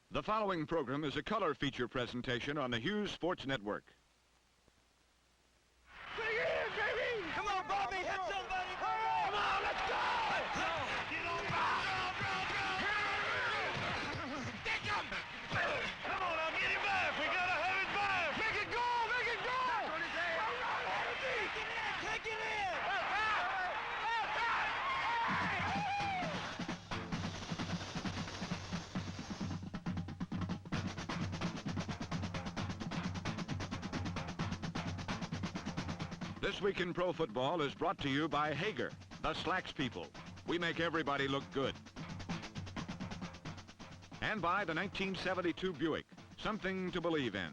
The following program is a color feature presentation on the Hughes Sports Network. Bring it in, baby! Come on, Bobby, hit somebody! Hurry! Come on, let's go! Get on, Stick him! Come on, now get him back! We gotta have it back! Make it go! Make it go! That's what he's saying! All right, Andy! Take it in! This Week in Pro Football is brought to you by Hager, the Slacks people. We make everybody look good. And by the 1972 Buick, something to believe in.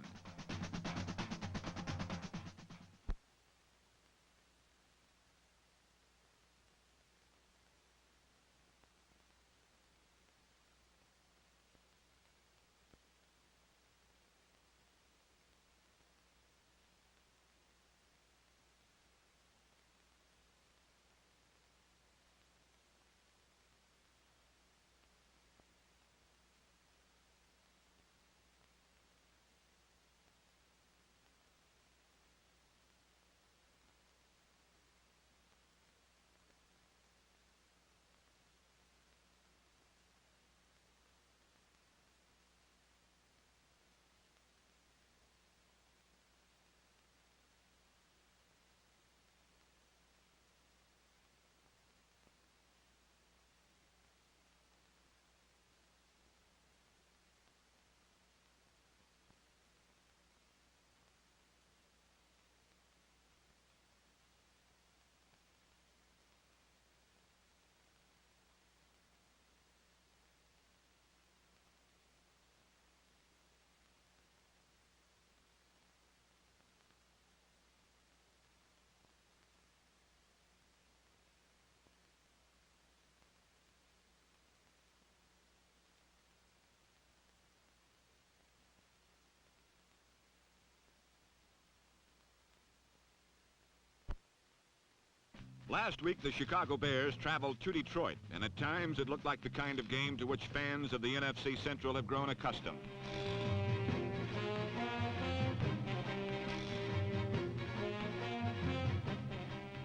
Last week, the Chicago Bears traveled to Detroit, and at times it looked like the kind of game to which fans of the NFC Central have grown accustomed.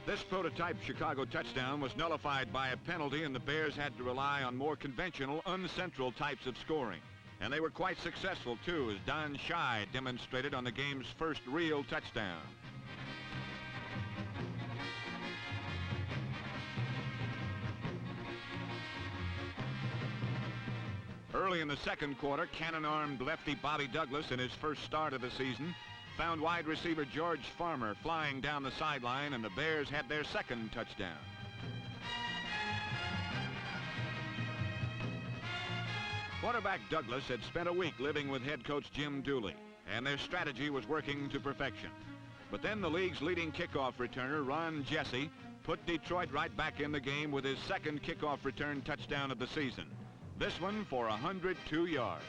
This prototype Chicago touchdown was nullified by a penalty, and the Bears had to rely on more conventional, uncentral types of scoring. And they were quite successful, too, as Don Schei demonstrated on the game's first real touchdown. Early in the second quarter, cannon-armed lefty Bobby Douglas, in his first start of the season, found wide receiver George Farmer flying down the sideline, and the Bears had their second touchdown. Quarterback Douglas had spent a week living with head coach Jim Dooley, and their strategy was working to perfection. But then the league's leading kickoff returner, Ron Jesse, put Detroit right back in the game with his second kickoff return touchdown of the season. This one for 102 yards.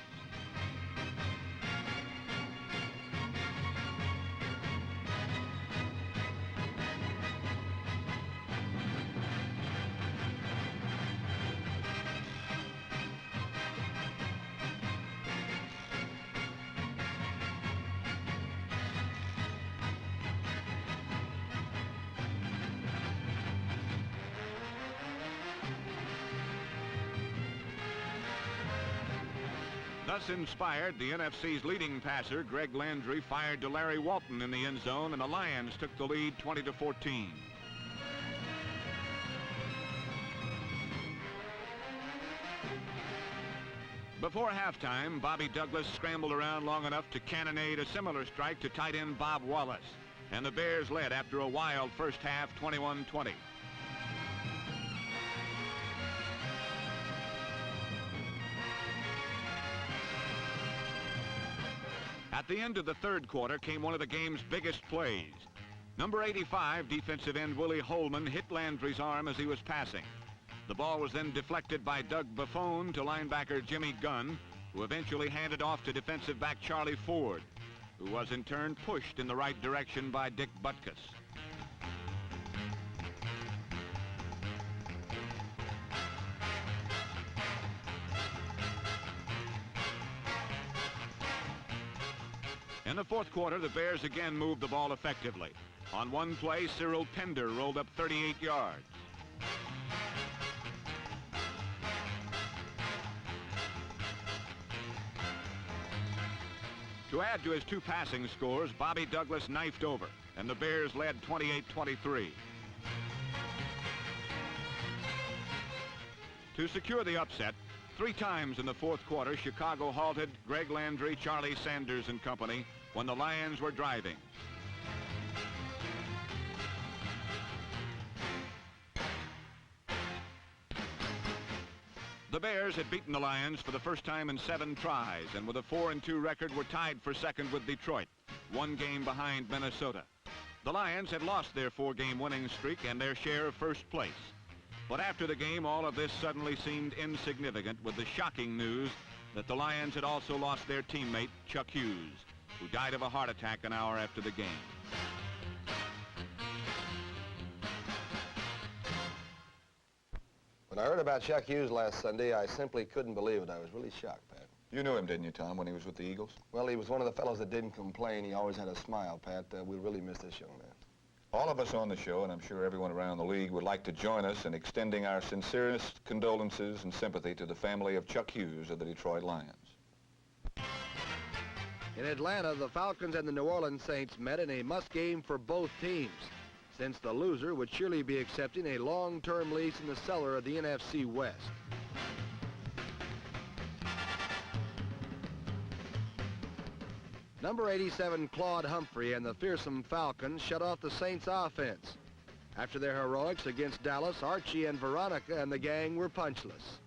Thus inspired, the NFC's leading passer, Greg Landry, fired to Larry Walton in the end zone, and the Lions took the lead 20-14. Before halftime, Bobby Douglas scrambled around long enough to cannonade a similar strike to tight end Bob Wallace, and the Bears led after a wild first half, 21-20. At the end of the third quarter came one of the game's biggest plays. Number 85, defensive end Willie Holman, hit Landry's arm as he was passing. The ball was then deflected by Doug Buffone to linebacker Jimmy Gunn, who eventually handed off to defensive back Charlie Ford, who was in turn pushed in the right direction by Dick Butkus. In the fourth quarter, the Bears again moved the ball effectively. On one play, Cyril Pender rolled up 38 yards. To add to his two passing scores, Bobby Douglas knifed over, and the Bears led 28-23. To secure the upset, 3 times in the fourth quarter, Chicago halted Greg Landry, Charlie Sanders and company when the Lions were driving. The Bears had beaten the Lions for the first time in 7 tries, and with a 4-2 record were tied for second with Detroit, 1 game behind Minnesota. The Lions had lost their 4-game winning streak and their share of first place. But after the game, all of this suddenly seemed insignificant with the shocking news that the Lions had also lost their teammate, Chuck Hughes, who died of a heart attack an hour after the game. When I heard about Chuck Hughes last Sunday, I simply couldn't believe it. I was really shocked, Pat. You knew him, didn't you, Tom, when he was with the Eagles? Well, he was one of the fellows that didn't complain. He always had a smile, Pat. We really miss this young man. All of us on the show, and I'm sure everyone around the league, would like to join us in extending our sincerest condolences and sympathy to the family of Chuck Hughes of the Detroit Lions. In Atlanta, the Falcons and the New Orleans Saints met in a must game for both teams, since the loser would surely be accepting a long-term lease in the cellar of the NFC West. Number 87, Claude Humphrey, and the fearsome Falcons shut off the Saints' offense. After their heroics against Dallas, Archie and Veronica and the gang were punchless.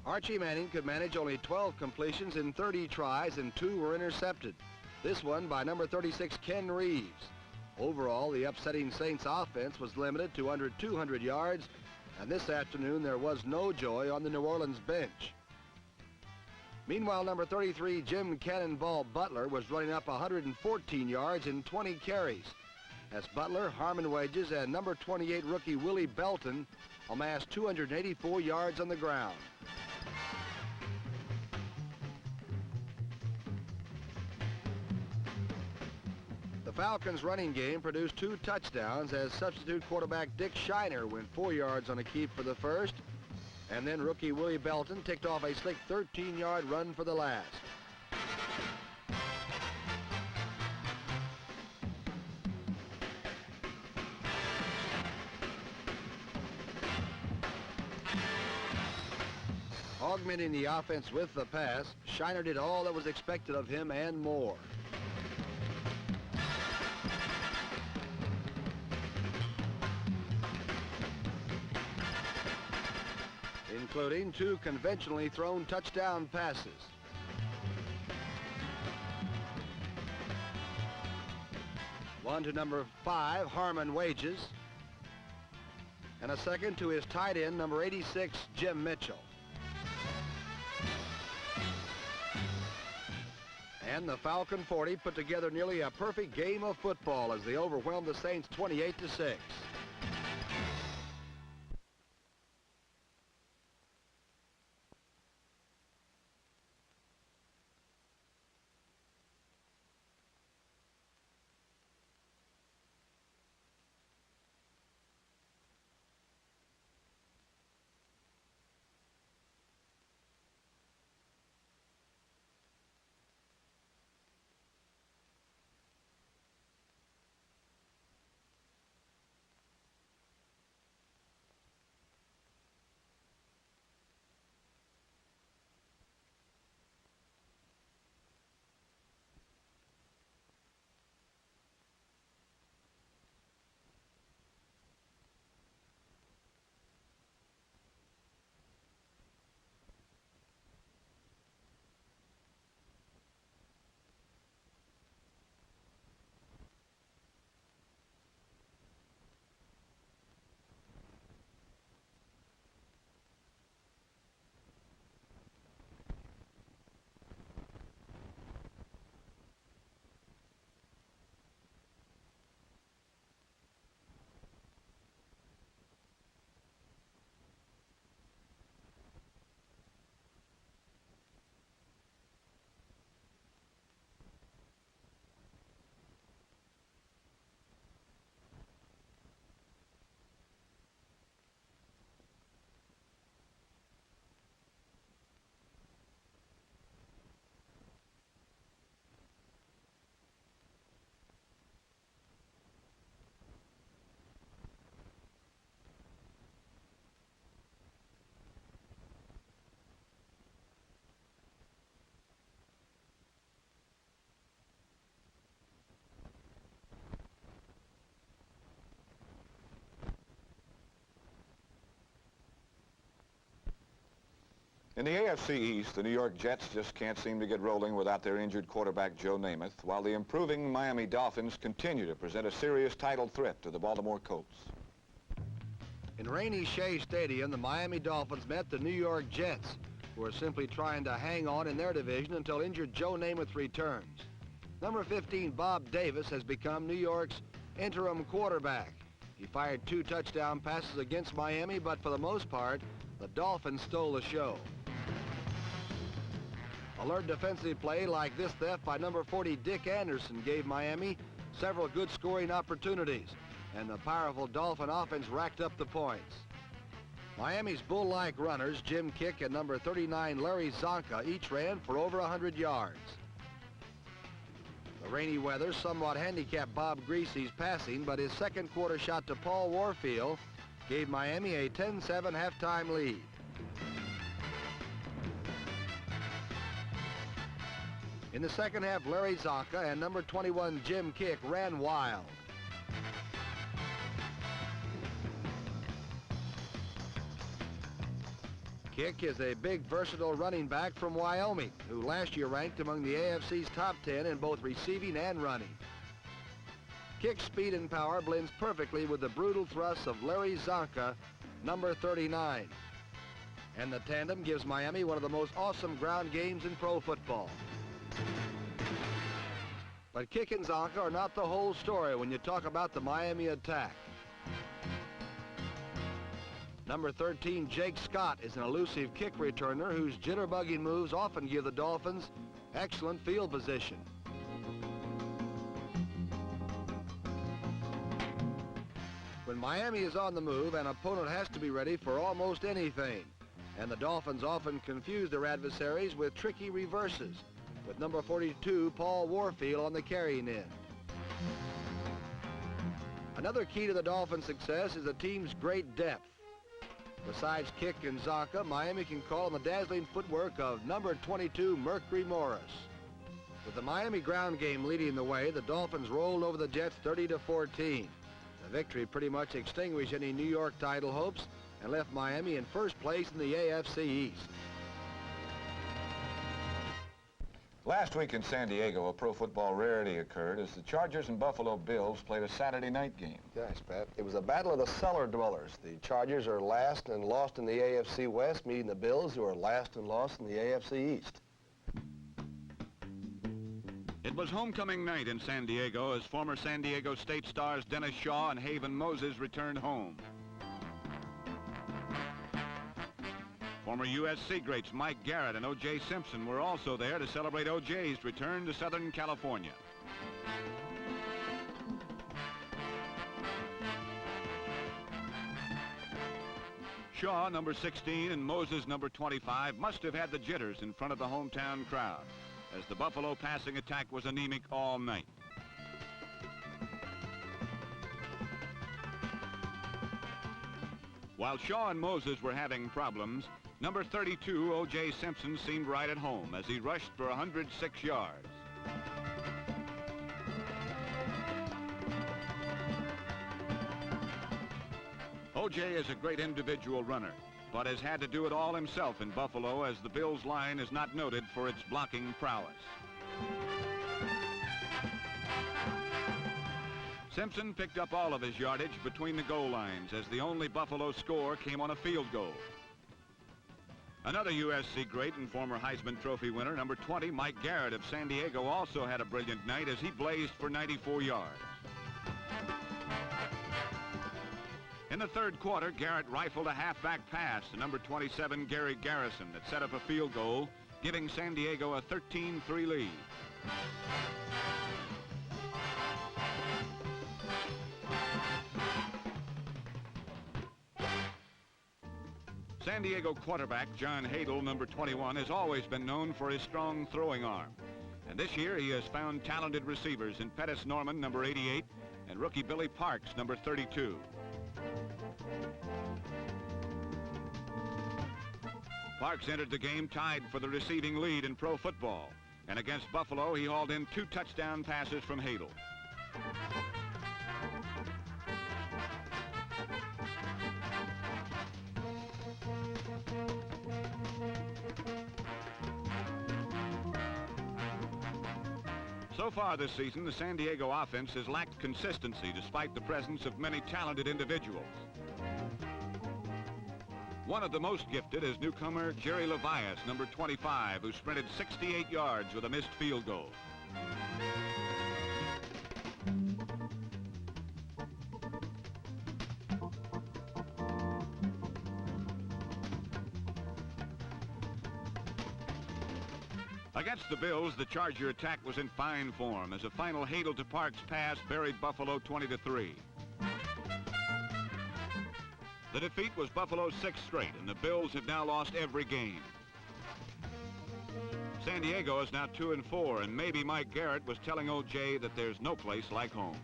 Archie Manning could manage only 12 completions in 30 tries, and 2 were intercepted. This one by number 36, Ken Reeves. Overall, the upsetting Saints offense was limited to under 200 yards, and this afternoon there was no joy on the New Orleans bench. Meanwhile, number 33, Jim Cannonball Butler, was running up 114 yards in 20 carries, as Butler, Harmon Wages, and number 28 rookie Willie Belton amassed 284 yards on the ground. The Falcons' running game produced 2 touchdowns as substitute quarterback Dick Shiner went 4 yards on a keep for the first, and then rookie Willie Belton ticked off a slick 13-yard run for the last. Augmenting the offense with the pass, Shiner did all that was expected of him and more. Including 2 conventionally thrown touchdown passes. One to number 5, Harmon Wages, and a second to his tight end, number 86, Jim Mitchell. And the Falcon 40 put together nearly a perfect game of football as they overwhelmed the Saints 28-6. In the AFC East, the New York Jets just can't seem to get rolling without their injured quarterback Joe Namath, while the improving Miami Dolphins continue to present a serious title threat to the Baltimore Colts. In rainy Shea Stadium, the Miami Dolphins met the New York Jets, who are simply trying to hang on in their division until injured Joe Namath returns. Number 15, Bob Davis, has become New York's interim quarterback. He fired 2 touchdown passes against Miami, but for the most part, the Dolphins stole the show. Alert defensive play like this theft by number 40, Dick Anderson, gave Miami several good scoring opportunities, and the powerful Dolphin offense racked up the points. Miami's bull-like runners, Jim Kick and number 39, Larry Zonka, each ran for over 100 yards. The rainy weather somewhat handicapped Bob Greasy's passing, but his second quarter shot to Paul Warfield gave Miami a 10-7 halftime lead. In the second half, Larry Zonka and number 21, Jim Kick, ran wild. Kick is a big, versatile running back from Wyoming, who last year ranked among the AFC's top 10 in both receiving and running. Kick's speed and power blends perfectly with the brutal thrusts of Larry Zonka, number 39. And the tandem gives Miami one of the most awesome ground games in pro football. But Kick and Zonka are not the whole story when you talk about the Miami attack. Number 13, Jake Scott, is an elusive kick returner whose jitterbugging moves often give the Dolphins excellent field position. When Miami is on the move, an opponent has to be ready for almost anything, and the Dolphins often confuse their adversaries with tricky reverses, with number 42, Paul Warfield, on the carrying end. Another key to the Dolphins' success is the team's great depth. Besides Kick and Zonka, Miami can call on the dazzling footwork of number 22, Mercury Morris. With the Miami ground game leading the way, the Dolphins rolled over the Jets 30-14. The victory pretty much extinguished any New York title hopes and left Miami in first place in the AFC East. Last week in San Diego, a pro football rarity occurred as the Chargers and Buffalo Bills played a Saturday night game. Yes, Pat. It was a battle of the cellar dwellers. The Chargers are last and lost in the AFC West, meeting the Bills, who are last and lost in the AFC East. It was homecoming night in San Diego as former San Diego State stars Dennis Shaw and Haven Moses returned home. Former USC greats Mike Garrett and O.J. Simpson were also there to celebrate O.J.'s return to Southern California. Shaw, number 16, and Moses, number 25, must have had the jitters in front of the hometown crowd, as the Buffalo passing attack was anemic all night. While Shaw and Moses were having problems, number 32, O.J. Simpson, seemed right at home as he rushed for 106 yards. O.J. is a great individual runner, but has had to do it all himself in Buffalo as the Bills' line is not noted for its blocking prowess. Simpson picked up all of his yardage between the goal lines as the only Buffalo score came on a field goal. Another USC great and former Heisman Trophy winner, number 20, Mike Garrett of San Diego, also had a brilliant night as he blazed for 94 yards. In the third quarter, Garrett rifled a halfback pass to number 27, Gary Garrison, that set up a field goal, giving San Diego a 13-3 lead. San Diego quarterback John Hadel, number 21, has always been known for his strong throwing arm. And this year he has found talented receivers in Pettis Norman, number 88, and rookie Billy Parks, number 32. Parks entered the game tied for the receiving lead in pro football. And against Buffalo, he hauled in 2 touchdown passes from Hadel. So far this season, the San Diego offense has lacked consistency despite the presence of many talented individuals. One of the most gifted is newcomer Jerry Levias, number 25, who sprinted 68 yards with a missed field goal. Against the Bills, the Charger attack was in fine form as a final Hadel to Parks pass buried Buffalo 20-3. The defeat was Buffalo's 6th straight, and the Bills have now lost every game. San Diego is now 2-4, and maybe Mike Garrett was telling old Jay that there's no place like home.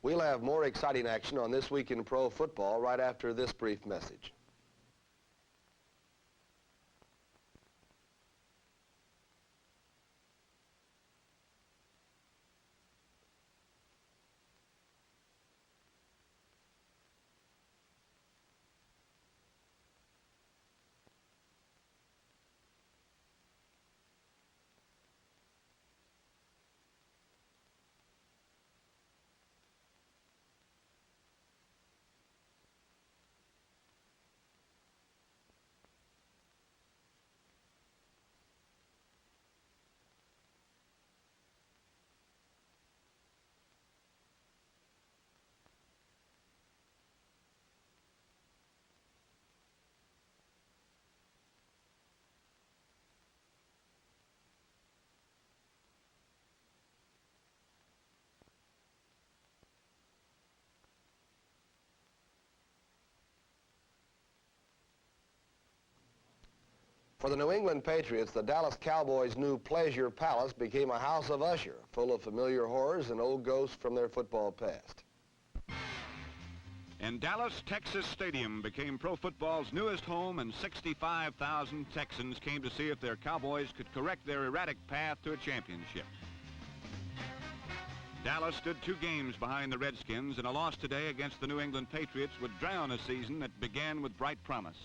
We'll have more exciting action on This Week in Pro Football right after this brief message. For the New England Patriots, the Dallas Cowboys' new Pleasure Palace became a house of usher, full of familiar horrors and old ghosts from their football past. And Dallas, Texas Stadium became pro football's newest home, and 65,000 Texans came to see if their Cowboys could correct their erratic path to a championship. Dallas stood 2 games behind the Redskins, and a loss today against the New England Patriots would drown a season that began with bright promise.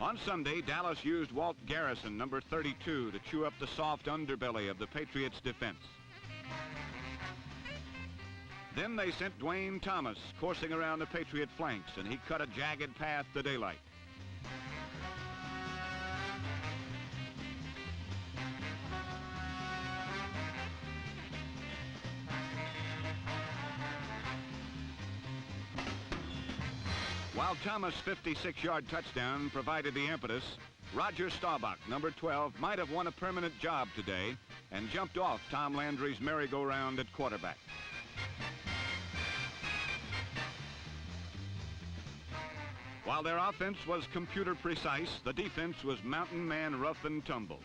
On Sunday, Dallas used Walt Garrison, number 32, to chew up the soft underbelly of the Patriots' defense. Then they sent Dwayne Thomas coursing around the Patriot flanks, and he cut a jagged path to daylight. While Thomas' 56-yard touchdown provided the impetus, Roger Staubach, number 12, might have won a permanent job today and jumped off Tom Landry's merry-go-round at quarterback. While their offense was computer precise, the defense was mountain man rough and tumble.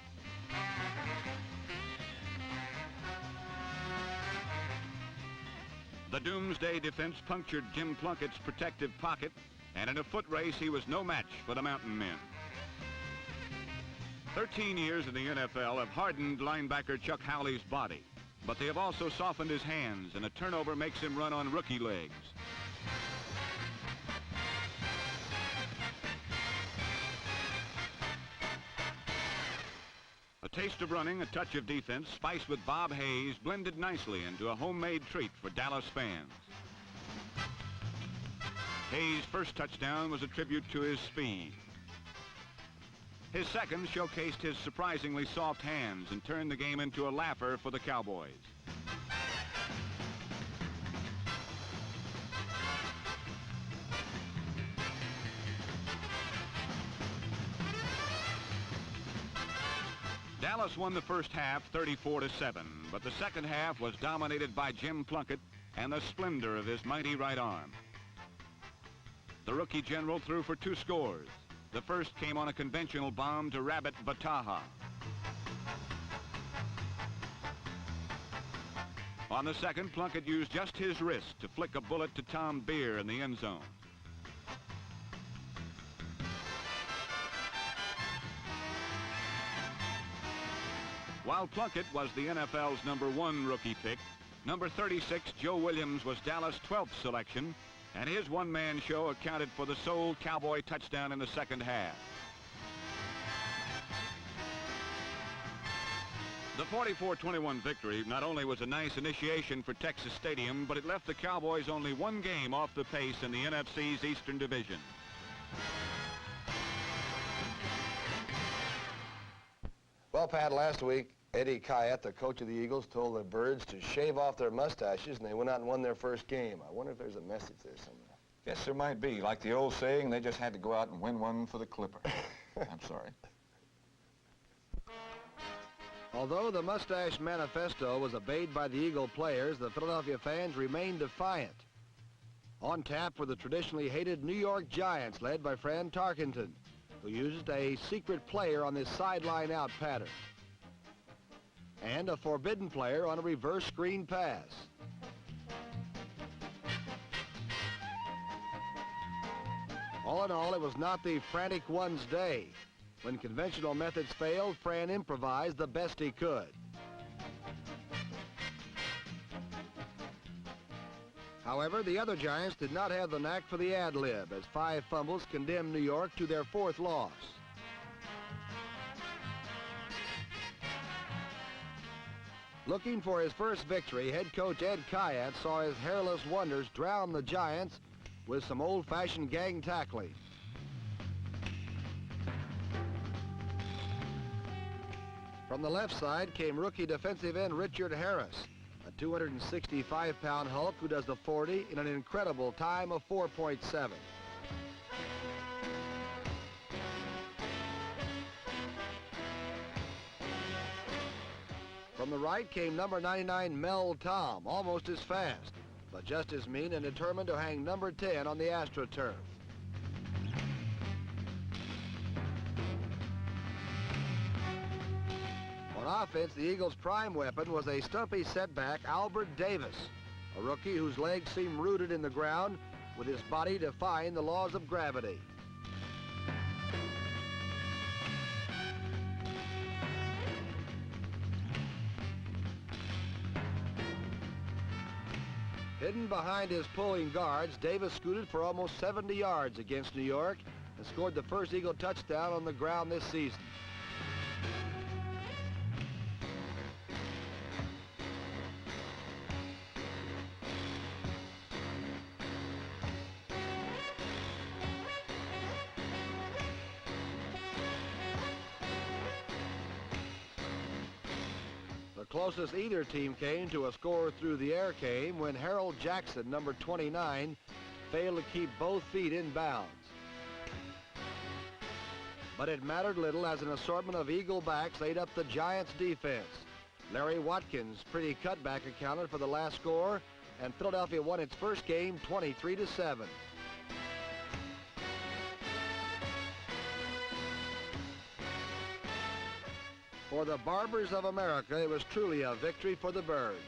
The Doomsday defense punctured Jim Plunkett's protective pocket, and in a foot race, he was no match for the mountain men. 13 years in the NFL have hardened linebacker Chuck Howley's body, but they have also softened his hands, and a turnover makes him run on rookie legs. A taste of running, a touch of defense, spiced with Bob Hayes, blended nicely into a homemade treat for Dallas fans. Hayes' first touchdown was a tribute to his speed. His second showcased his surprisingly soft hands and turned the game into a laugher for the Cowboys. Dallas won the first half 34-7, but the second half was dominated by Jim Plunkett and the splendor of his mighty right arm. The rookie general threw for 2 scores. The first came on a conventional bomb to Rabbit Bataha. On the second, Plunkett used just his wrist to flick a bullet to Tom Beer in the end zone. While Plunkett was the NFL's #1 rookie pick, Number 36, Joe Williams, was Dallas' 12th selection, and his one-man show accounted for the sole Cowboy touchdown in the second half. The 44-21 victory not only was a nice initiation for Texas Stadium, but it left the Cowboys only one game off the pace in the NFC's Eastern Division. Well, Pat, last week, Eddie Kayette, the coach of the Eagles, told the Birds to shave off their mustaches, and they went out and won their first game. I wonder if there's a message there somewhere. Yes, there might be. Like the old saying, they just had to go out and win one for the Clipper. I'm sorry. Although the Mustache Manifesto was obeyed by the Eagle players, the Philadelphia fans remained defiant. On tap were the traditionally hated New York Giants, led by Fran Tarkenton, who used a secret player on this sideline out pattern, and a forbidden player on a reverse screen pass. All in all, it was not the frantic one's day. When conventional methods failed, Fran improvised the best he could. However, the other Giants did not have the knack for the ad-lib, as 5 fumbles condemned New York to their 4th loss. Looking for his first victory, head coach Ed Kayette saw his hairless wonders drown the Giants with some old-fashioned gang tackling. From the left side came rookie defensive end Richard Harris, a 265-pound Hulk who does the 40 in an incredible time of 4.7. From the right came number 99 Mel Tom, almost as fast, but just as mean and determined to hang number 10 on the AstroTurf. On offense, the Eagles' prime weapon was a stumpy setback Albert Davis, a rookie whose legs seemed rooted in the ground with his body defying the laws of gravity. Hidden behind his pulling guards, Davis scooted for almost 70 yards against New York and scored the first Eagle touchdown on the ground this season. The closest either team came to a score through the air came when Harold Jackson, number 29, failed to keep both feet in bounds. But it mattered little as an assortment of Eagle backs ate up the Giants' defense. Larry Watkins' pretty cutback accounted for the last score, and Philadelphia won its first game 23-7. For the Barbers of America, it was truly a victory for the Birds.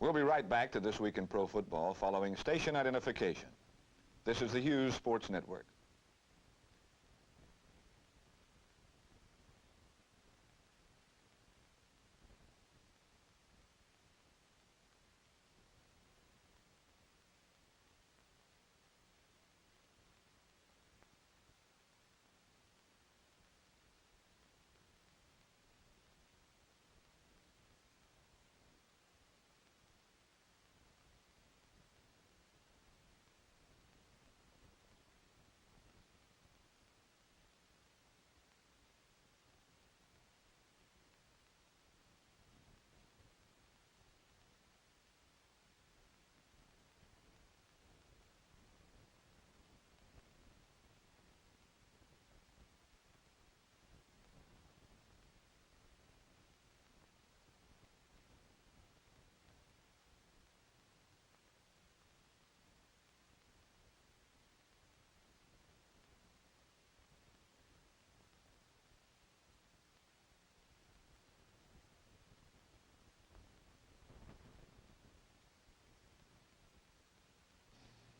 We'll be right back to This Week in Pro Football following station identification. This is the Hughes Sports Network.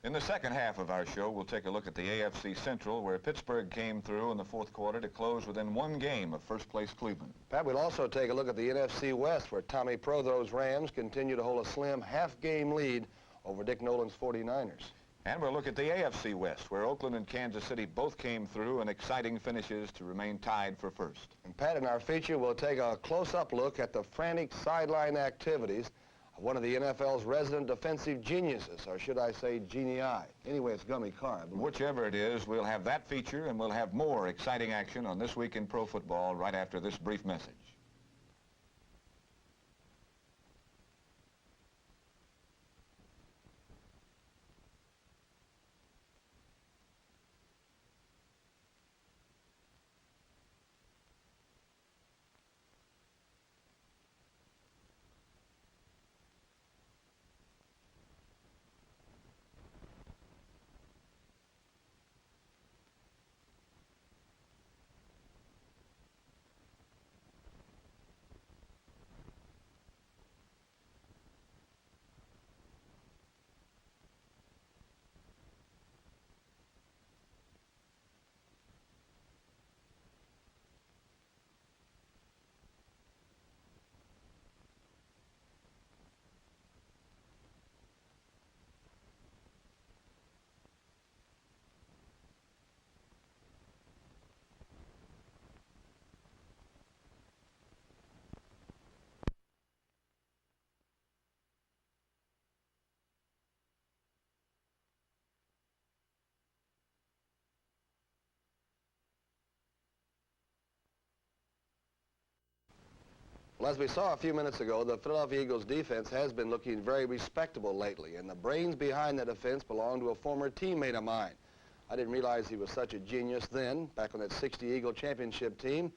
In the second half of our show, we'll take a look at the AFC Central, where Pittsburgh came through in the fourth quarter to close within one game of first-place Cleveland. Pat, we'll also take a look at the NFC West, where Tommy Prothro's Rams continue to hold a slim half-game lead over Dick Nolan's 49ers. And we'll look at the AFC West, where Oakland and Kansas City both came through in exciting finishes to remain tied for first. And Pat, in our feature, we'll take a close-up look at the frantic sideline activities of one of the NFL's resident defensive geniuses, or should I say genii. Anyway, it's Gummy Carr. Whichever it is, we'll have that feature, and we'll have more exciting action on This Week in Pro Football right after this brief message. Well, as we saw a few minutes ago, the Philadelphia Eagles defense has been looking very respectable lately, and the brains behind that defense belong to a former teammate of mine. I didn't realize he was such a genius then, back on that 60 Eagle championship team,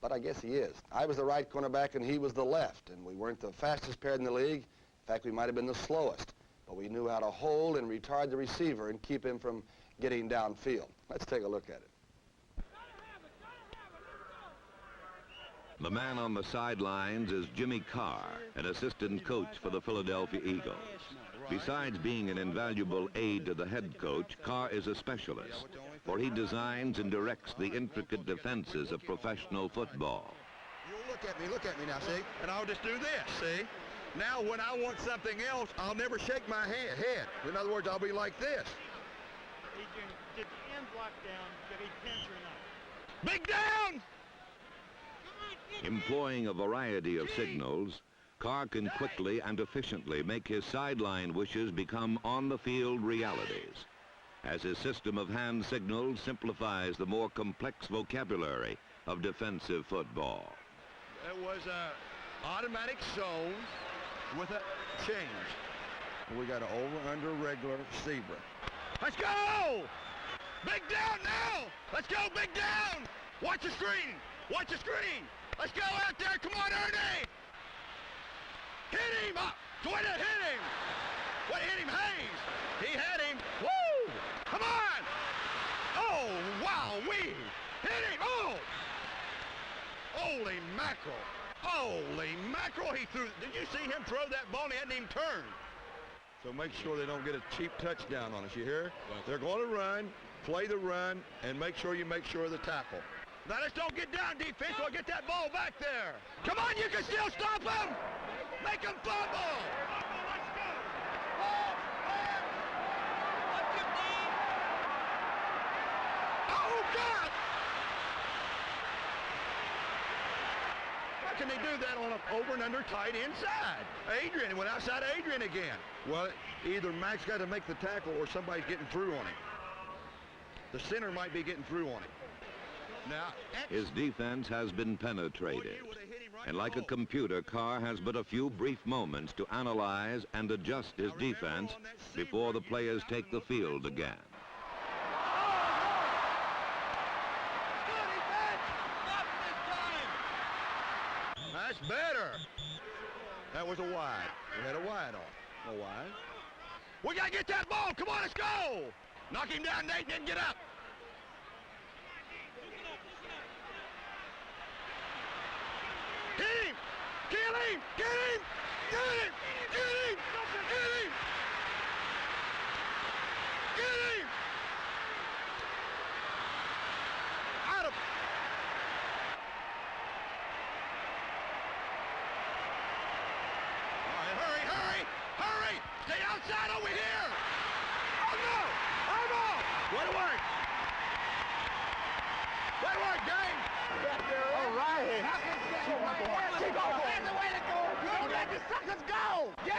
but I guess he is. I was the right cornerback and he was the left, and we weren't the fastest pair in the league. In fact, we might have been the slowest, but we knew how to hold and retard the receiver and keep him from getting downfield. Let's take a look at it. The man on the sidelines is Jimmy Carr, an assistant coach for the Philadelphia Eagles. Besides being an invaluable aide to the head coach, Carr is a specialist, for he designs and directs the intricate defenses of professional football. You look at me now, see? And I'll just do this, see? Now, when I want something else, I'll never shake my head. In other words, I'll be like this. Adrian, did the end block down, did he pinch or not? Big down! Employing a variety of signals, Carr can quickly and efficiently make his sideline wishes become on-the-field realities, as his system of hand signals simplifies the more complex vocabulary of defensive football. It was a automatic zone with a change. We got an over-under regular zebra. Let's go! Big down now! Let's go, big down! Watch the screen! Watch the screen! Let's go out there! Come on, Ernie! Hit him! Up! Hit him! What, hit him? Hayes! He had him! Woo! Come on! Oh, wow! Hit him! Oh! Holy mackerel! Holy mackerel! He threw... Did you see him throw that ball? He hadn't even turned. So make sure they don't get a cheap touchdown on us, you hear? They're going to run, play the run, and make sure of the tackle. Now let's don't get down defense, we'll get that ball back there. Come on, you can still stop him! Make him fumble! Let's go! Oh, God! How can they do that on an over and under tight inside? Adrian went outside Adrian again. Well, either Max got to make the tackle or somebody's getting through on him. The center might be getting through on him. Now, his defense has been penetrated, and like a computer, Carr has but a few brief moments to analyze and adjust his defense before the players take the field again. That's better. That was a wide. We had a wide on. A wide. We got to get that ball. Come on, let's go. Knock him down, Nate, and then get up. Get him! Kill him! Get him! Get him! Get him! Get him! outside over here. Oh, no. I'm off. Way to work. Way to work, gang. All right. Keep on. That's the way to go. Don't let the suckers go. Yeah.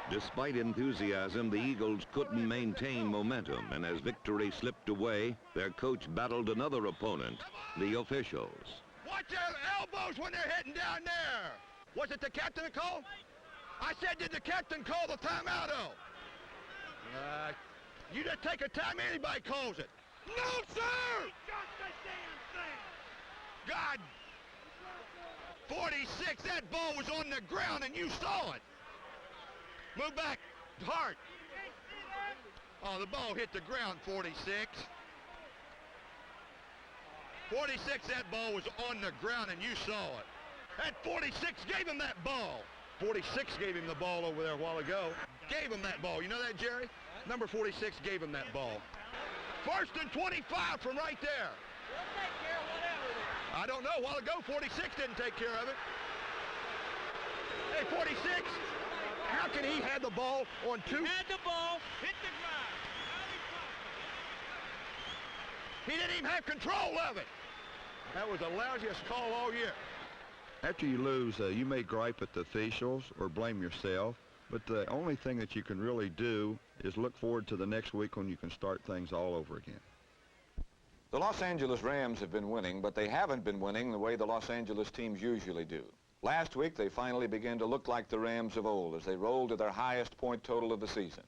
Despite enthusiasm, the Eagles couldn't maintain momentum, and as victory slipped away, their coach battled another opponent, the officials. Watch their elbows when they're heading down there. Was it the captain that called? I said, did the captain call the timeout, though? You just take a time, anybody calls it. No, sir! God, 46, that ball was on the ground and you saw it. Move back, Hart. Oh, the ball hit the ground, 46. 46, that ball was on the ground and you saw it. That 46 gave him that ball. 46 gave him the ball over there a while ago. Gave him that ball. You know that, Jerry? Number 46 gave him that ball. 1st and 25 from right there. We'll take care of whatever it is. I don't know. A while ago, 46 didn't take care of it. Hey, 46, how can he have the ball on two? Had the ball, hit the ground. He didn't even have control of it. That was the lousiest call all year. After you lose, you may gripe at the officials or blame yourself, but the only thing that you can really do is look forward to the next week when you can start things all over again. The Los Angeles Rams have been winning, but they haven't been winning the way the Los Angeles teams usually do. Last week, they finally began to look like the Rams of old as they rolled to their highest point total of the season.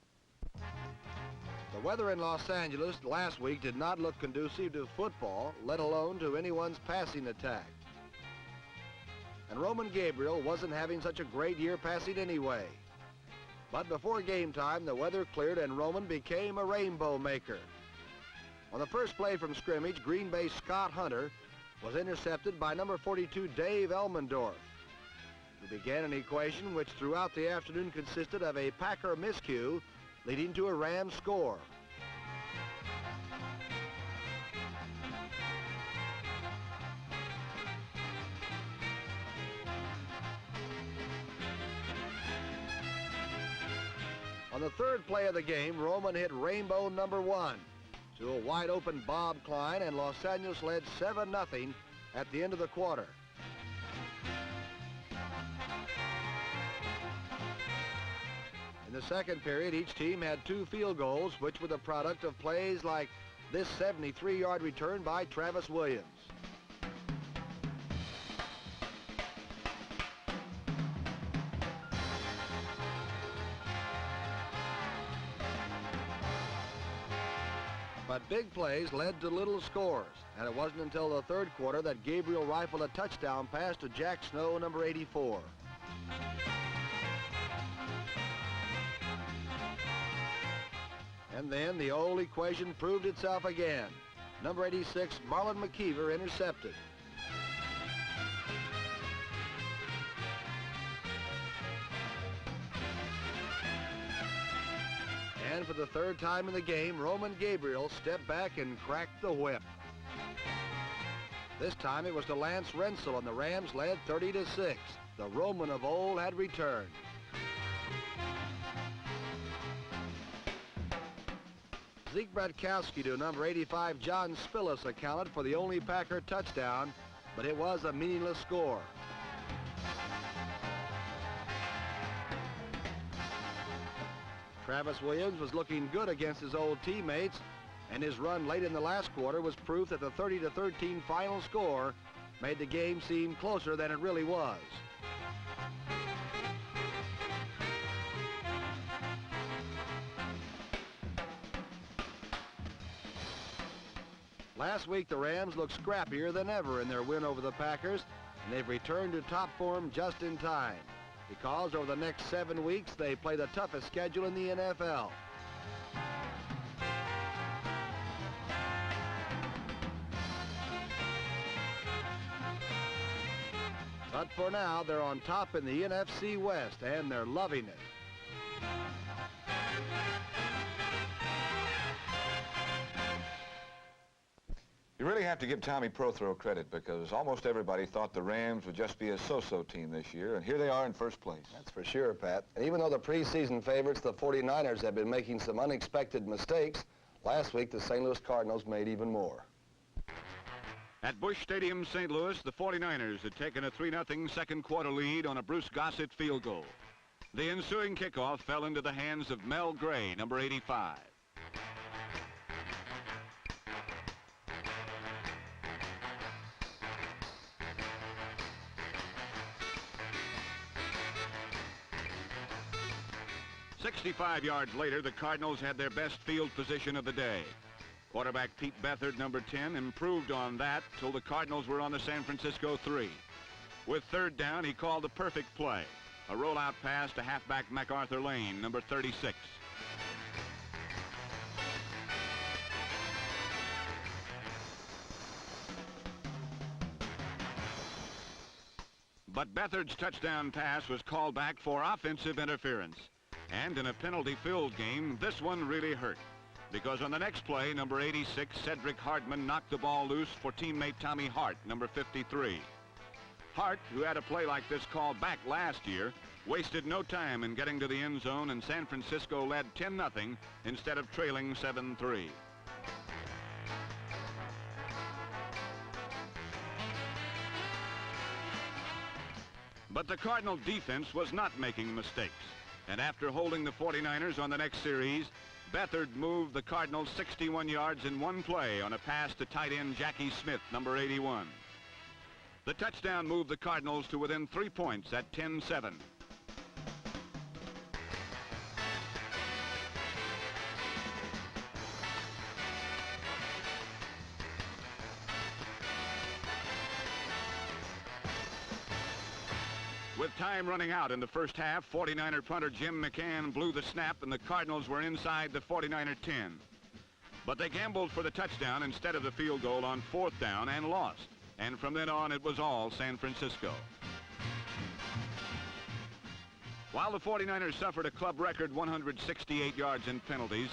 The weather in Los Angeles last week did not look conducive to football, let alone to anyone's passing attack. And Roman Gabriel wasn't having such a great year passing anyway. But before game time, the weather cleared and Roman became a rainbow maker. On the first play from scrimmage, Green Bay's Scott Hunter was intercepted by number 42, Dave Elmendorf, who began an equation which throughout the afternoon consisted of a Packer miscue leading to a Rams score. On the third play of the game, Roman hit rainbow number 1 to a wide-open Bob Klein, and Los Angeles led 7-0 at the end of the quarter. In the second period, each team had 2 field goals, which were the product of plays like this 73-yard return by Travis Williams. But big plays led to little scores, and it wasn't until the third quarter that Gabriel rifled a touchdown pass to Jack Snow, number 84. And then the old equation proved itself again. Number 86, Marlon McKeever, intercepted. And for the third time in the game, Roman Gabriel stepped back and cracked the whip. This time it was to Lance Rensel, and the Rams led 30-6. The Roman of old had returned. Zeke Bratkowski to number 85, John Spillis, accounted for the only Packer touchdown, but it was a meaningless score. Travis Williams was looking good against his old teammates, and his run late in the last quarter was proof that the 30-13 final score made the game seem closer than it really was. Last week, the Rams looked scrappier than ever in their win over the Packers, and they've returned to top form just in time, because over the next 7 weeks, they play the toughest schedule in the NFL. But for now, they're on top in the NFC West, and they're loving it. You really have to give Tommy Prothro credit because almost everybody thought the Rams would just be a so-so team this year, and here they are in first place. That's for sure, Pat. And even though the preseason favorites, the 49ers, have been making some unexpected mistakes, last week the St. Louis Cardinals made even more. At Busch Stadium, St. Louis, the 49ers had taken a 3-0 second quarter lead on a Bruce Gossett field goal. The ensuing kickoff fell into the hands of Mel Gray, number 85. "65 yards later, the Cardinals had their best field position of the day. Quarterback Pete Beathard, number 10, improved on that till the Cardinals were on the San Francisco 3. With third down, he called the perfect play, a rollout pass to halfback MacArthur Lane, number 36. But Beathard's touchdown pass was called back for offensive interference. And in a penalty-filled game, this one really hurt. Because on the next play, number 86, Cedric Hardman, knocked the ball loose for teammate Tommy Hart, number 53. Hart, who had a play like this called back last year, wasted no time in getting to the end zone, and San Francisco led 10-0 instead of trailing 7-3. But the Cardinal defense was not making mistakes. And after holding the 49ers on the next series, Beathard moved the Cardinals 61 yards in one play on a pass to tight end Jackie Smith, number 81. The touchdown moved the Cardinals to within 3 points at 10-7. With time running out in the first half, 49er punter Jim McCann blew the snap, and the Cardinals were inside the 49er 10. But they gambled for the touchdown instead of the field goal on fourth down and lost. And from then on, it was all San Francisco. While the 49ers suffered a club record 168 yards in penalties,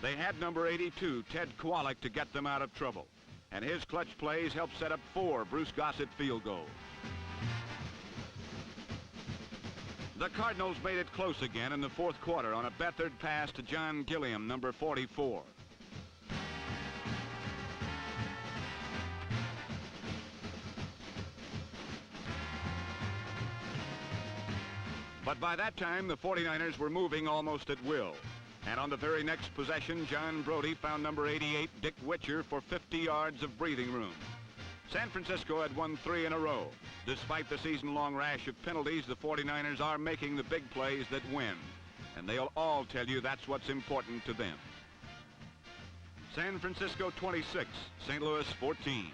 they had number 82, Ted Kowalik, to get them out of trouble. And his clutch plays helped set up 4 Bruce Gossett field goals. The Cardinals made it close again in the fourth quarter on a Beathard pass to John Gilliam, number 44. But by that time, the 49ers were moving almost at will. And on the very next possession, John Brody found number 88, Dick Witcher, for 50 yards of breathing room. San Francisco had won 3 in a row. Despite the season-long rash of penalties, the 49ers are making the big plays that win. And they'll all tell you that's what's important to them. San Francisco 26, St. Louis 14.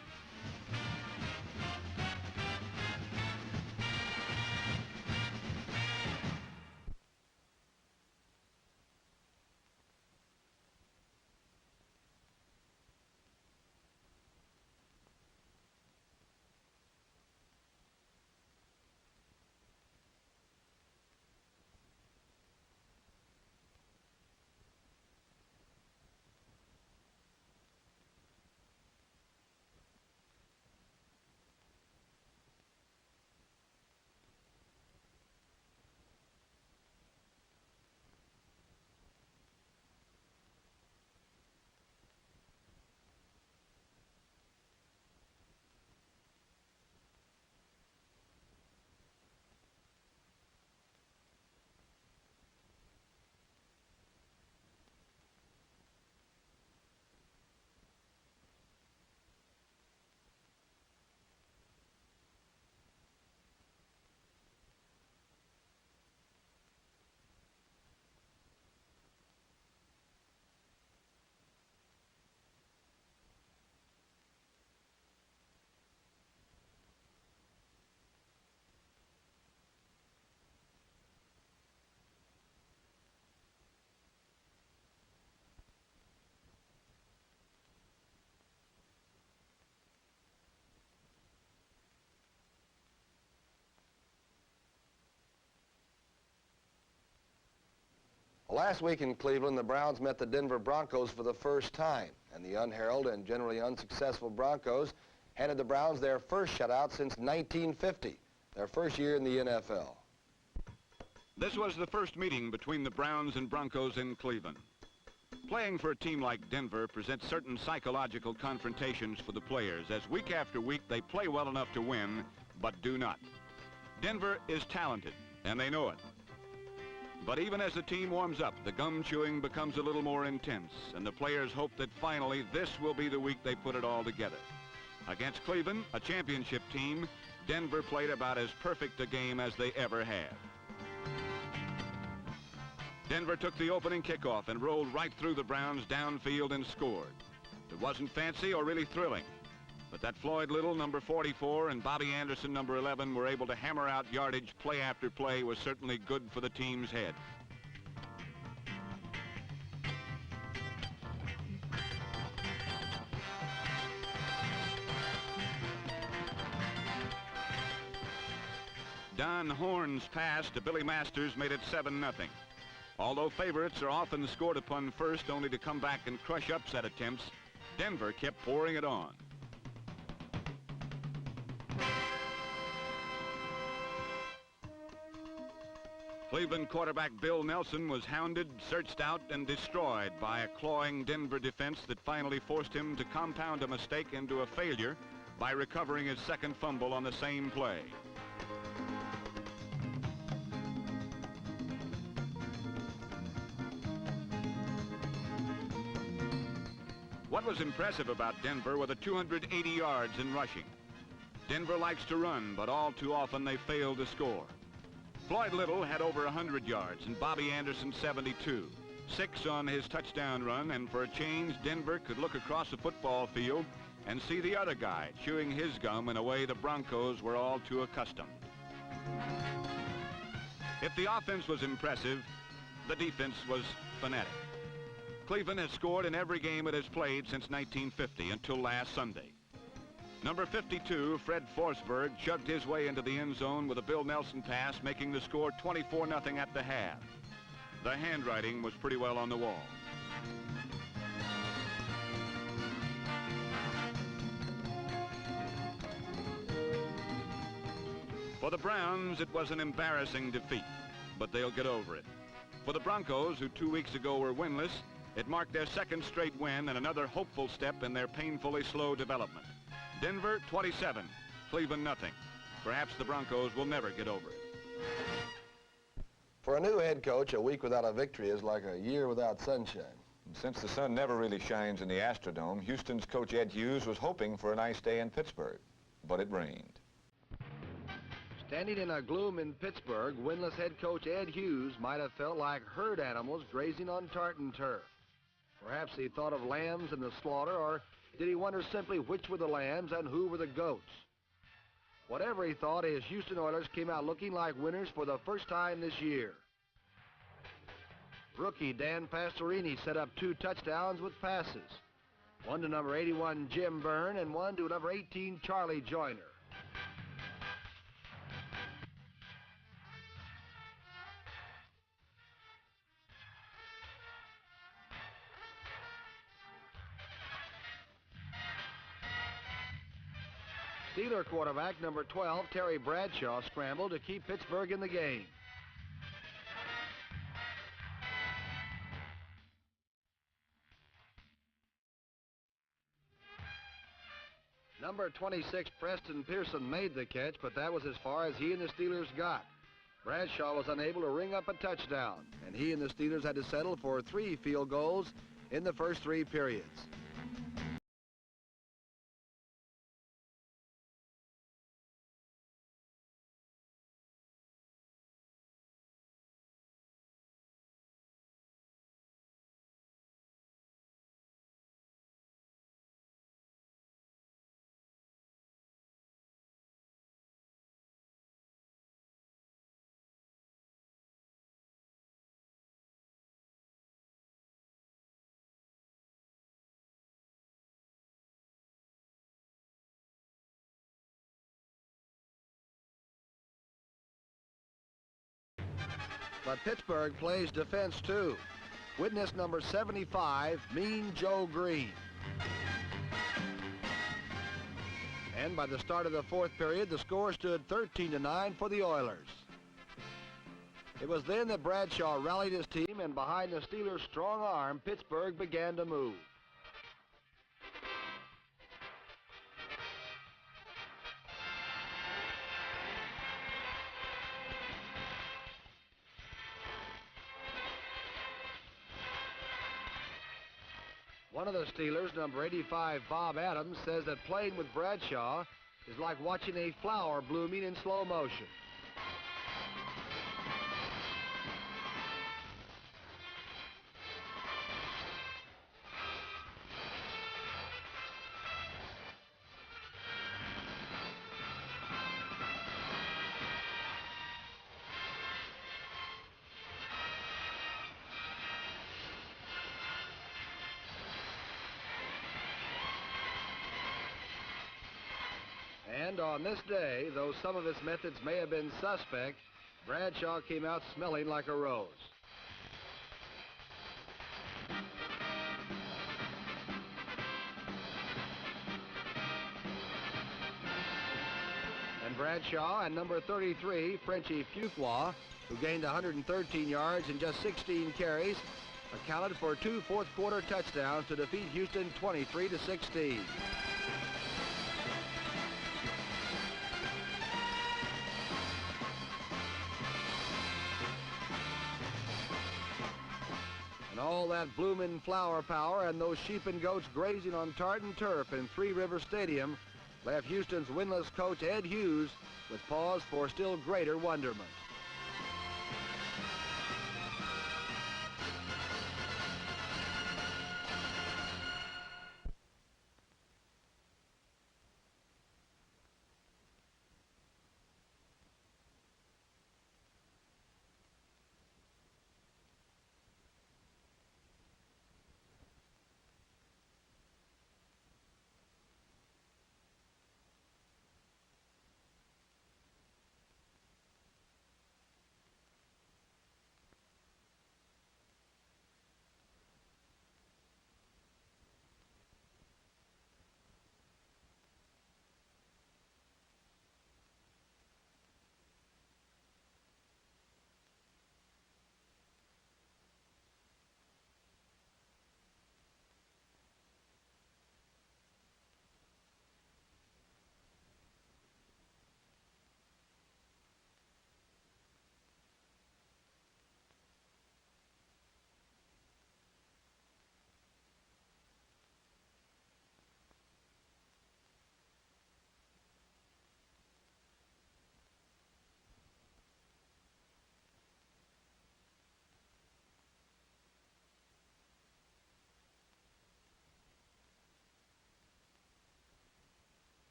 Last week in Cleveland, the Browns met the Denver Broncos for the first time. and the unheralded and generally unsuccessful Broncos handed the Browns their first shutout since 1950, their first year in the NFL. This was the first meeting between the Browns and Broncos in Cleveland. Playing for a team like Denver presents certain psychological confrontations for the players, as week after week they play well enough to win, but do not. Denver is talented, and they know it. But even as the team warms up, the gum chewing becomes a little more intense, and the players hope that finally this will be the week they put it all together. Against Cleveland, a championship team, Denver played about as perfect a game as they ever have. Denver took the opening kickoff and rolled right through the Browns downfield and scored. It wasn't fancy or really thrilling, but that Floyd Little, number 44, and Bobby Anderson, number 11, were able to hammer out yardage play after play was certainly good for the team's head. Don Horn's pass to Billy Masters made it 7-0. Although favorites are often scored upon first only to come back and crush upset attempts, Denver kept pouring it on. Cleveland quarterback Bill Nelson was hounded, searched out, and destroyed by a clawing Denver defense that finally forced him to compound a mistake into a failure by recovering his second fumble on the same play. What was impressive about Denver were the 280 yards in rushing. Denver likes to run, but all too often they fail to score. Floyd Little had over 100 yards and Bobby Anderson 72. 6 on his touchdown run, and for a change, Denver could look across the football field and see the other guy chewing his gum in a way the Broncos were all too accustomed. If the offense was impressive, the defense was fanatic. Cleveland has scored in every game it has played since 1950 until last Sunday. Number 52, Fred Forsberg, chugged his way into the end zone with a Bill Nelson pass, making the score 24-0 at the half. The handwriting was pretty well on the wall. For the Browns, it was an embarrassing defeat, but they'll get over it. For the Broncos, who 2 weeks ago were winless, it marked their second straight win and another hopeful step in their painfully slow development. Denver 27, Cleveland nothing. Perhaps the Broncos will never get over it. For a new head coach, a week without a victory is like a year without sunshine. Since the sun never really shines in the Astrodome, Houston's coach Ed Hughes was hoping for a nice day in Pittsburgh, but it rained. Standing in a gloom in Pittsburgh, winless head coach Ed Hughes might have felt like herd animals grazing on tartan turf. Perhaps he thought of lambs in the slaughter, or did he wonder simply which were the lambs and who were the goats? Whatever he thought, his Houston Oilers came out looking like winners for the first time this year. Rookie Dan Pastorini set up 2 touchdowns with passes. One to number 81 Jim Byrne and one to number 18 Charlie Joyner. Steeler quarterback number 12, Terry Bradshaw, scrambled to keep Pittsburgh in the game. Number 26, Preston Pearson, made the catch, but that was as far as he and the Steelers got. Bradshaw was unable to ring up a touchdown, and he and the Steelers had to settle for 3 field goals in the first 3 periods. But Pittsburgh plays defense too. Witness number 75, Mean Joe Green. And by the start of the fourth period, the score stood 13-9 for the Oilers. It was then that Bradshaw rallied his team, and behind the Steelers' strong arm, Pittsburgh began to move. One of the Steelers, number 85, Bob Adams, says that playing with Bradshaw is like watching a flower blooming in slow motion. And on this day, though some of his methods may have been suspect, Bradshaw came out smelling like a rose. And Bradshaw and number 33, Frenchie Fuqua, who gained 113 yards in just 16 carries, accounted for 2 fourth-quarter touchdowns to defeat Houston 23-16. All that bloomin' flower power and those sheep and goats grazing on tartan turf in Three River Stadium left Houston's winless coach Ed Hughes with pause for still greater wonderment.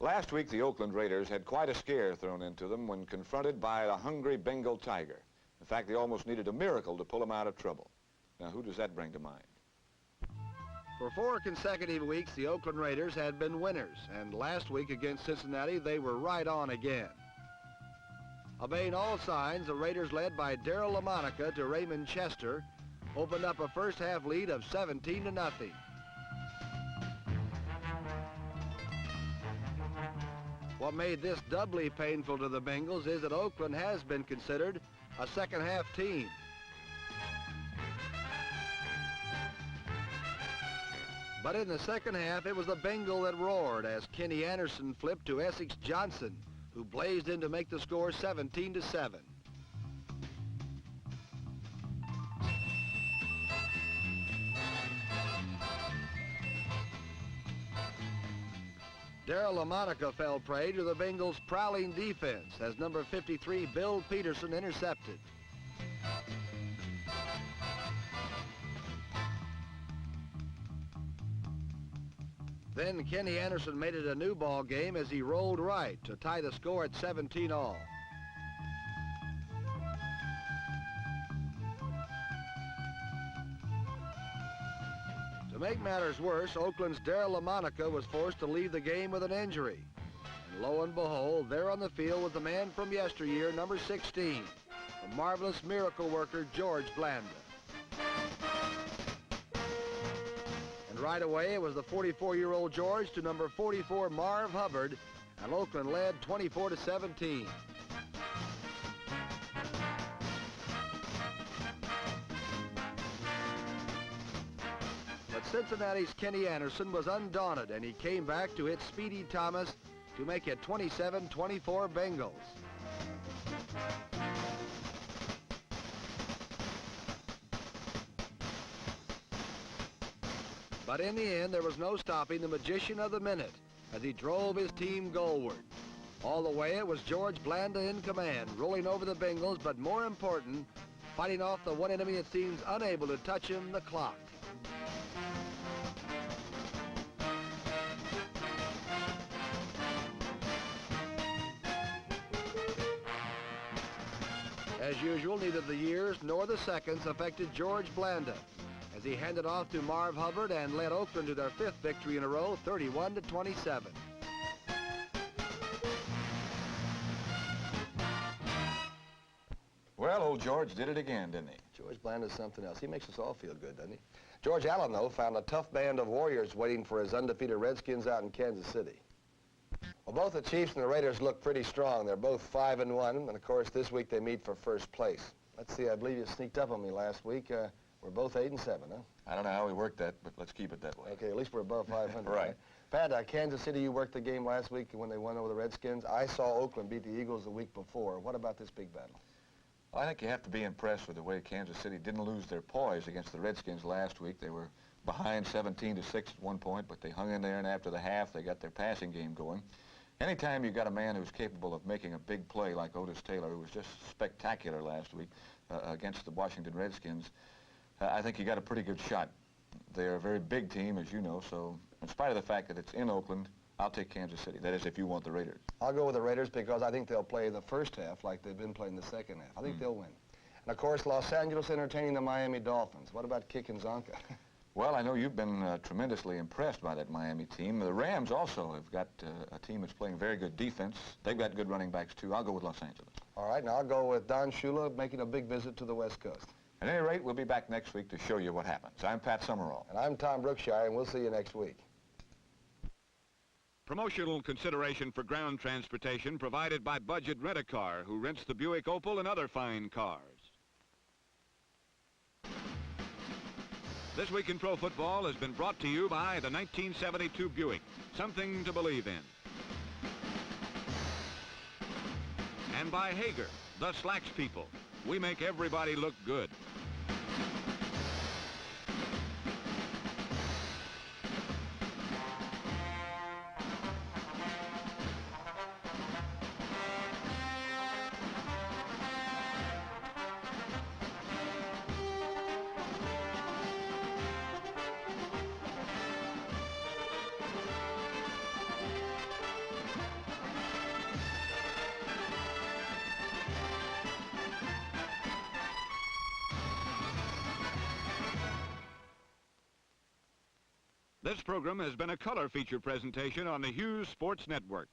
Last week, the Oakland Raiders had quite a scare thrown into them when confronted by a hungry Bengal tiger. In fact, they almost needed a miracle to pull them out of trouble. Now, who does that bring to mind? For 4 consecutive weeks, the Oakland Raiders had been winners, and last week against Cincinnati, they were right on again. Obeying all signs, the Raiders, led by Darryl LaMonica to Raymond Chester, opened up a first-half lead of 17-0. What made this doubly painful to the Bengals is that Oakland has been considered a second-half team. But in the second half, it was the Bengal that roared as Kenny Anderson flipped to Essex Johnson, who blazed in to make the score 17-7. Darryl LaMonica fell prey to the Bengals' prowling defense as number 53, Bill Peterson, intercepted. Then Kenny Anderson made it a new ball game as he rolled right to tie the score at 17-all. To make matters worse, Oakland's Darryl LaMonica was forced to leave the game with an injury. And lo and behold, there on the field was the man from yesteryear, number 16, the marvelous miracle worker, George Blanda. And right away, it was the 44-year-old George to number 44, Marv Hubbard, and Oakland led 24-17. But Cincinnati's Kenny Anderson was undaunted, and he came back to hit Speedy Thomas to make it 27-24 Bengals. But in the end, there was no stopping the magician of the minute as he drove his team goalward. All the way, it was George Blanda in command, rolling over the Bengals, but more important, fighting off the one enemy that seems unable to touch him, the clock. As usual, neither the years nor the seconds affected George Blanda as he handed off to Marv Hubbard and led Oakland to their 5th victory in a row, 31-27. Well, old George did it again, didn't he? George Blanda's something else. He makes us all feel good, doesn't he? George Allen, though, found a tough band of warriors waiting for his undefeated Redskins out in Kansas City. Well, both the Chiefs and the Raiders look pretty strong. They're both 5-1, and of course, this week they meet for first place. Let's see, I believe you sneaked up on me last week. We're both 8-7, huh? I don't know how we worked that, but let's keep it that way. Okay, at least we're above 500. Right. Pat, Kansas City, you worked the game last week when they won over the Redskins. I saw Oakland beat the Eagles the week before. What about this big battle? Well, I think you have to be impressed with the way Kansas City didn't lose their poise against the Redskins last week. They were behind 17-6 at one point, but they hung in there, and after the half, they got their passing game going. Anytime you got a man who's capable of making a big play like Otis Taylor, who was just spectacular last week against the Washington Redskins, I think you got a pretty good shot. They're a very big team, as you know, so in spite of the fact that it's in Oakland, I'll take Kansas City. That is, if you want the Raiders. I'll go with the Raiders because I think they'll play the first half like they've been playing the second half. I think they'll win. And, of course, Los Angeles entertaining the Miami Dolphins. What about Kick and Zonka? Well, I know you've been tremendously impressed by that Miami team. The Rams also have got a team that's playing very good defense. They've got good running backs, too. I'll go with Los Angeles. All right, now I'll go with Don Shula making a big visit to the West Coast. At any rate, we'll be back next week to show you what happens. I'm Pat Summerall. And I'm Tom Brookshire, and we'll see you next week. Promotional consideration for ground transportation provided by Budget Rent-A-Car, who rents the Buick Opal and other fine cars. This Week in Pro Football has been brought to you by the 1972 Buick, something to believe in. And by Hager, the Slacks people. We make everybody look good. This program has been a color feature presentation on the Hughes Sports Network.